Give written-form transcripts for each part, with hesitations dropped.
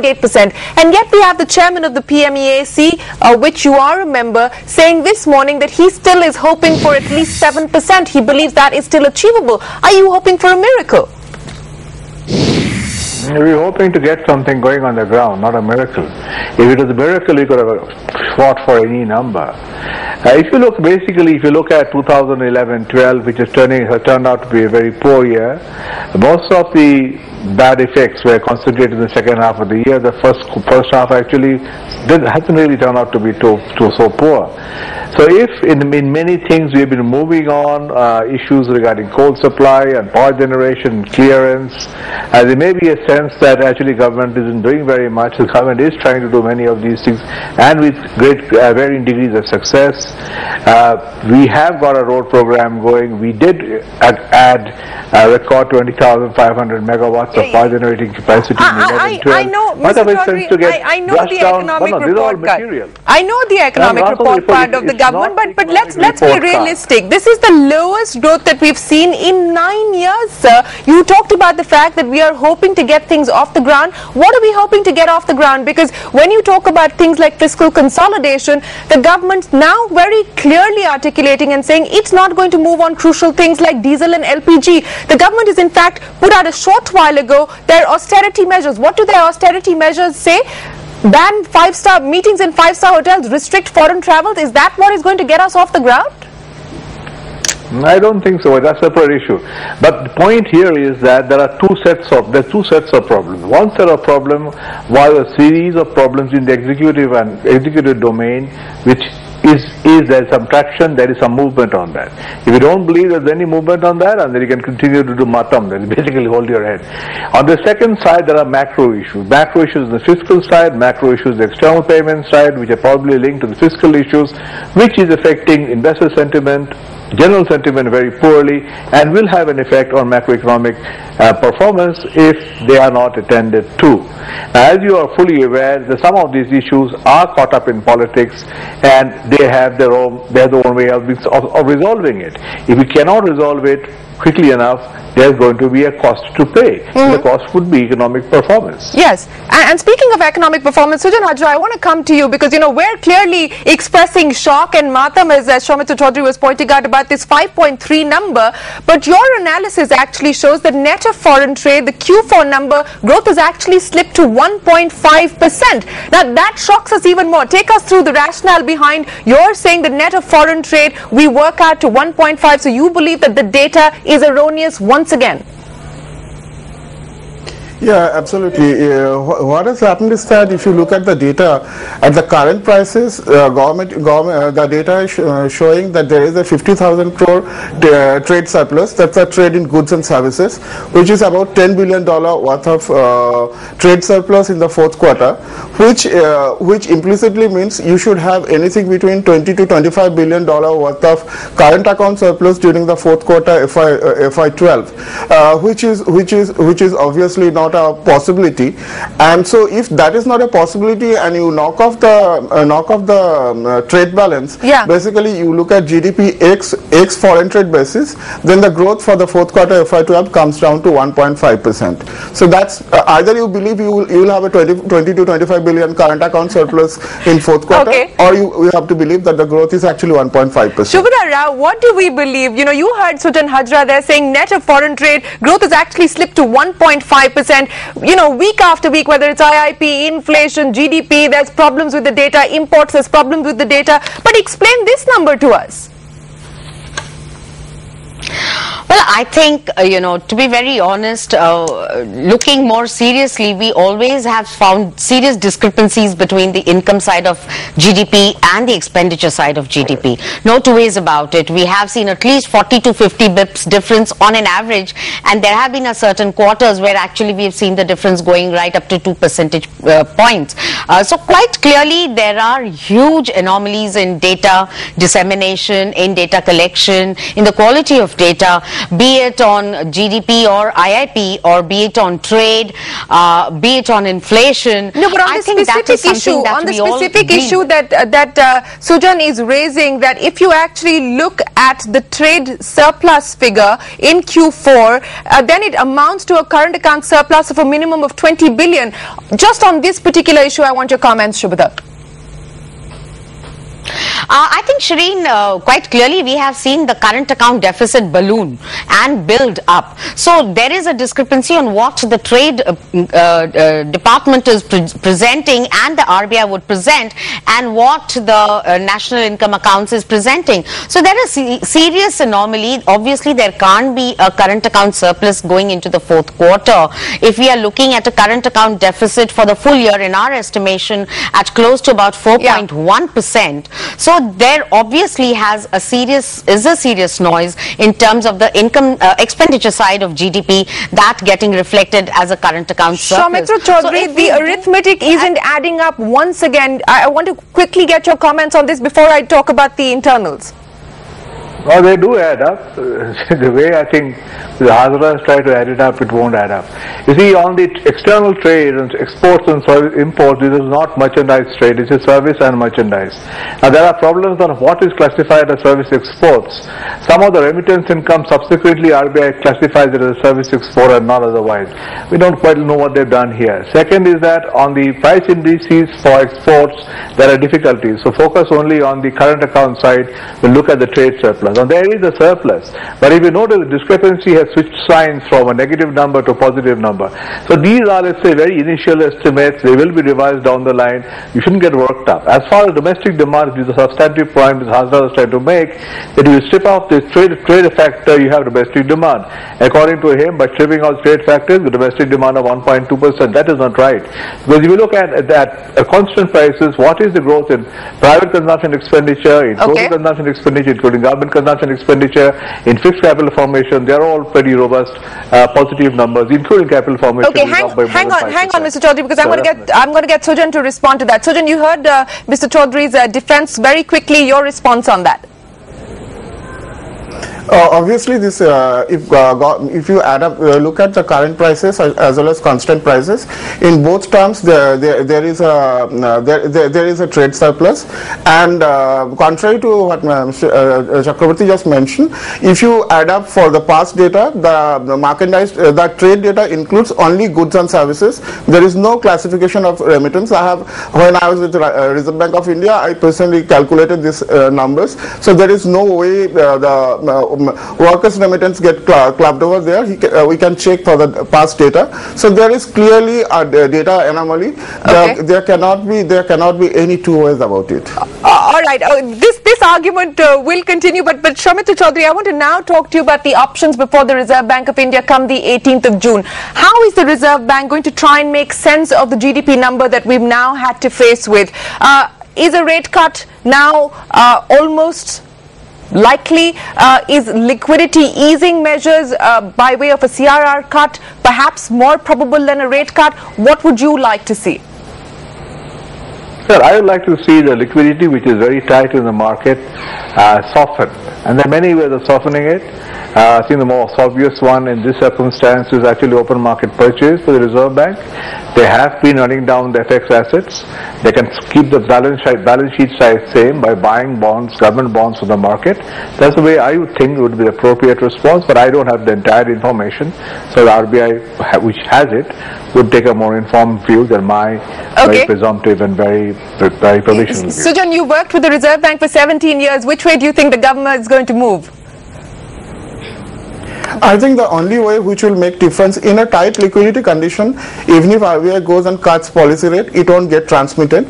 0.8%, and yet we have the chairman of the PMEAC, which you are a member, saying this morning that he still is hoping for at least 7%. He believes that is still achievable. Are you hoping for a miracle? We're hoping to get something going on the ground, not a miracle. If it was a miracle, we could have fought for any number. If you look at 2011-12, which has turned out to be a very poor year, most of the bad effects were concentrated in the second half of the year. The first half actually hasn't really turned out to be so poor. So if in many things we've been moving on issues regarding coal supply and power generation clearance, there may be a sense that actually government isn't doing very much. The government is trying to do many of these things, and with great varying degrees of success. We have got a road program going. We did add a record 20,500 megawatts of power generating capacity in 11-12. I know, Mr. Chaudhary, I know the economic report card. I know the economic report card of the government, but let's be realistic. This is the lowest growth that we've seen in 9 years, sir. You talked about the fact that we are hoping to get things off the ground. What are we hoping to get off the ground? Because when you talk about things like fiscal consolidation, the government's now very clearly articulating and saying it's not going to move on crucial things like diesel and LPG. The government has in fact put out a short while ago their austerity measures. What do their austerity measures say? Ban five-star meetings in five-star hotels, restrict foreign travels. Is that what is going to get us off the ground? I don't think so. That's a separate issue. But the point here is that there are two sets of problems. One set of problems was a series of problems in the executive domain, which is there some traction, there is some movement on that. If you don't believe there's any movement on that, and then you can continue to do matam, then basically hold your head. On the second side, there are macro issues. Macro issues on the fiscal side, macro issues the external payment side, which are probably linked to the fiscal issues, which is affecting investor sentiment, general sentiment very poorly, and will have an effect on macroeconomic performance if they are not attended to. Now, as you are fully aware, that some of these issues are caught up in politics, and they have their own way of resolving it. If we cannot resolve it quickly enough, there's going to be a cost to pay. The cost would be economic performance. Yes, and speaking of economic performance, Sujan Hajra, I want to come to you because, we're clearly expressing shock and matam, as Soumitra Chaudhary was pointing out about this 5.3 number, but your analysis actually shows that net of foreign trade, the Q4 number, growth has actually slipped to 1.5%. Now, that shocks us even more. Take us through the rationale behind your saying the net of foreign trade, we work out to 1.5, so you believe that the data is erroneous once again. Yeah, absolutely. What has happened is that if you look at the data at the current prices, the data is showing that there is a 50,000 crore trade surplus. That's a trade in goods and services, which is about $10 billion worth of trade surplus in the fourth quarter, which implicitly means you should have anything between $20 to $25 billion worth of current account surplus during the fourth quarter FY12, which is obviously not a possibility. And so if that is not a possibility and you knock off the trade balance, basically you look at GDP x foreign trade basis, then the growth for the fourth quarter FY12 comes down to 1.5%. So that's either you believe you will have a 20 to 25 billion current account surplus in fourth quarter, or you have to believe that the growth is actually 1.5%. Shubhra Rao, what do we believe? You heard Sujan Hajra there saying net of foreign trade growth has actually slipped to 1.5%. Week after week, whether it's IIP, inflation, GDP, there's problems with the data, imports, there's problems with the data. But explain this number to us. Well, I think, to be very honest, looking more seriously, we always have found serious discrepancies between the income side of GDP and the expenditure side of GDP. No two ways about it. We have seen at least 40 to 50 bips difference on an average, and there have been a certain quarters where actually we have seen the difference going right up to 2 percentage points. So quite clearly there are huge anomalies in data dissemination, in data collection, in the quality of data, be it on GDP or IIP, or be it on trade, be it on inflation. No, but on the specific issue that Sujan is raising, that if you actually look at the trade surplus figure in Q4, then it amounts to a current account surplus of a minimum of 20 billion. Just on this particular issue, I want your comments, Shubhata. I think, Shireen, quite clearly we have seen the current account deficit balloon and build up. So there is a discrepancy on what the trade department is presenting and the RBI would present, and what the national income accounts is presenting. So there is a serious anomaly. Obviously, there can't be a current account surplus going into the fourth quarter if we are looking at a current account deficit for the full year, in our estimation, at close to about 4.1%. So there obviously is a serious noise in terms of the income expenditure side of GDP, that getting reflected as a current account surplus. Soumitra Chaudhary, so the arithmetic isn't adding up once again. I want to quickly get your comments on this before I talk about the internals. Well, they do add up. The way I think the Hazras try to add it up, it won't add up. You see, on the external trade and exports and imports, this is not merchandise trade, it is service and merchandise. Now, there are problems on what is classified as service exports. Some of the remittance income subsequently RBI classifies it as a service export and not otherwise. We don't quite know what they've done here. Second is that on the price indices for exports, there are difficulties. So focus only on the current account side, we'll look at the trade surplus. And there is a surplus, but if you notice, the discrepancy has switched signs from a negative number to a positive number. So these are, let's say, very initial estimates. They will be revised down the line. You shouldn't get worked up. As far as domestic demand, which is a substantive point that Hazra was trying to make, that if you strip off the trade factor, you have domestic demand. According to him, by stripping out trade factors, the domestic demand of 1.2%, that is not right. Because if you look at that constant prices, what is the growth in private consumption expenditure, in total consumption expenditure, including government consumption expenditure, in fixed capital formation, they are all pretty robust, positive numbers, including capital formation. Okay, hang on, Mr. Chaudhary, because I'm going to get Sujan to respond to that. Sujan, you heard Mr. Chaudhary's defense. Very quickly, your response on that. Obviously, this if you add up, look at the current prices as well as constant prices. In both terms, there is a trade surplus, and contrary to what Chakrabarti just mentioned, if you add up for the past data, the merchandise, the trade data includes only goods and services. There is no classification of remittance. When I was with the Reserve Bank of India, I personally calculated these numbers. So there is no way the workers' remittance get clubbed over there. We can check for the past data. So there is clearly a data anomaly. There cannot be any two ways about it. All right. This argument will continue, but Soumitra Chaudhary, I want to now talk to you about the options before the Reserve Bank of India come the 18th of June. How is the Reserve Bank going to try and make sense of the GDP number that we've now had to face with? Is a rate cut now almost likely? Is liquidity easing measures by way of a CRR cut perhaps more probable than a rate cut? What would you like to see? Sir, I would like to see the liquidity, which is very tight in the market, soften. And there are many ways of softening it. I think the most obvious one in this circumstance is actually open market purchase for the Reserve Bank. They have been running down the FX assets. They can keep the balance sheet size same by buying bonds, government bonds from the market. That's the way I would think would be the appropriate response, but I don't have the entire information. So the RBI, which has it, would take a more informed view than my very presumptive and very provisional view. Sujan, you worked with the Reserve Bank for 17 years. Which way do you think the government is going to move? I think the only way which will make difference in a tight liquidity condition, even if RBI goes and cuts policy rate, it won't get transmitted.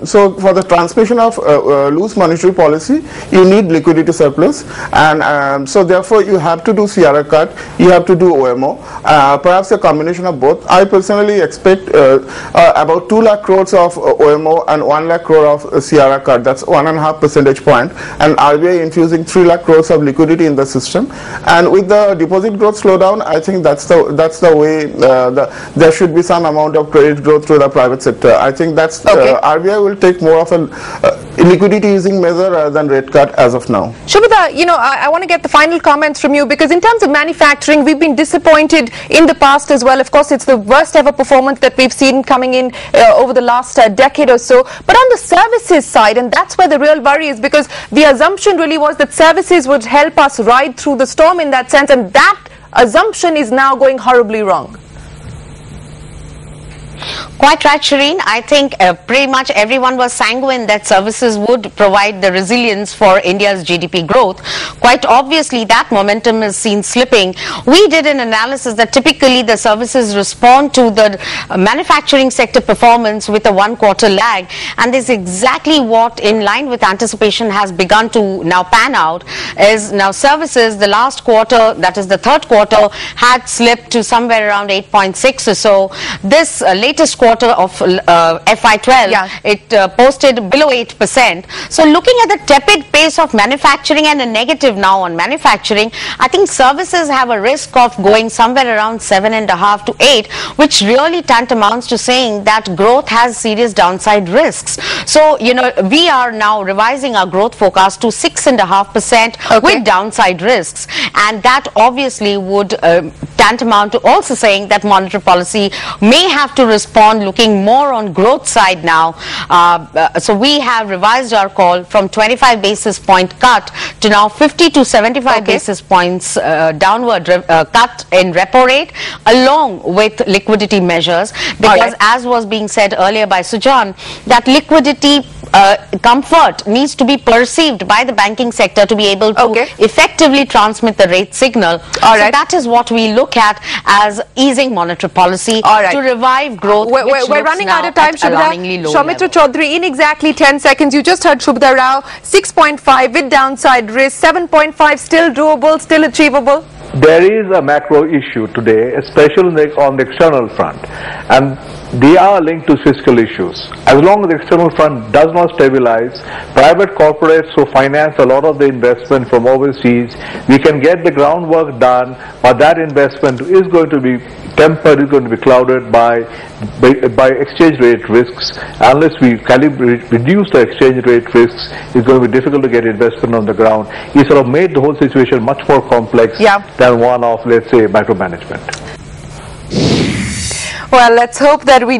So for the transmission of loose monetary policy, you need liquidity surplus, and so therefore you have to do CRR cut, you have to do OMO, perhaps a combination of both. I personally expect about 2 lakh crores of OMO and 1 lakh crore of CRR cut. That's 1.5 percentage point, and RBI infusing 3 lakh crores of liquidity in the system, and with the deposit growth slowdown, I think that's the way there should be some amount of credit growth to the private sector. I think that's RBI will take more of a liquidity easing measure rather than rate cut as of now. Subhadra, you know, I want to get the final comments from you, because in terms of manufacturing, we've been disappointed in the past as well. Of course, it's the worst ever performance that we've seen coming in over the last decade or so. But on the services side, and that's where the real worry is, because the assumption really was that services would help us ride through the storm in that sense, and that assumption is now going horribly wrong. Quite right, Shireen. I think pretty much everyone was sanguine that services would provide the resilience for India's GDP growth. Quite obviously, that momentum is seen slipping. We did an analysis that typically the services respond to the manufacturing sector performance with a one-quarter lag, and this is exactly what, in line with anticipation, has begun to now pan out. Is now services, the last quarter, that is the third quarter, had slipped to somewhere around 8.6 or so. This latest quarter of FY12, it posted below 8%. So looking at the tepid pace of manufacturing and a negative now on manufacturing, I think services have a risk of going somewhere around 7.5 to 8, which really tantamounts to saying that growth has serious downside risks. So, you know, we are now revising our growth forecast to 6.5% with downside risks, and that obviously would tantamount to also saying that monetary policy may have to respond looking more on growth side now. So we have revised our call from 25 basis point cut to now 50 to 75 basis points downward cut in repo rate, along with liquidity measures, because as was being said earlier by Sujan, that liquidity comfort needs to be perceived by the banking sector to be able to effectively transmit the rate signal. So that is what we look at as easing monetary policy to revive growth. We're running out of time, Subhadra. Soumitra Chaudhary, in exactly 10 seconds, you just heard Subhadra Rao, 6.5 with downside risk, 7.5 still doable, still achievable? There is a macro issue today, especially on the external front, and they are linked to fiscal issues. As long as the external front does not stabilize, private corporates who finance a lot of the investment from overseas, we can get the groundwork done, but that investment is going to be tempered, is going to be clouded by exchange rate risks. Unless we reduce the exchange rate risks, it's going to be difficult to get investment on the ground. It sort of made the whole situation much more complex than one of, let's say, micromanagement. Well, let's hope that we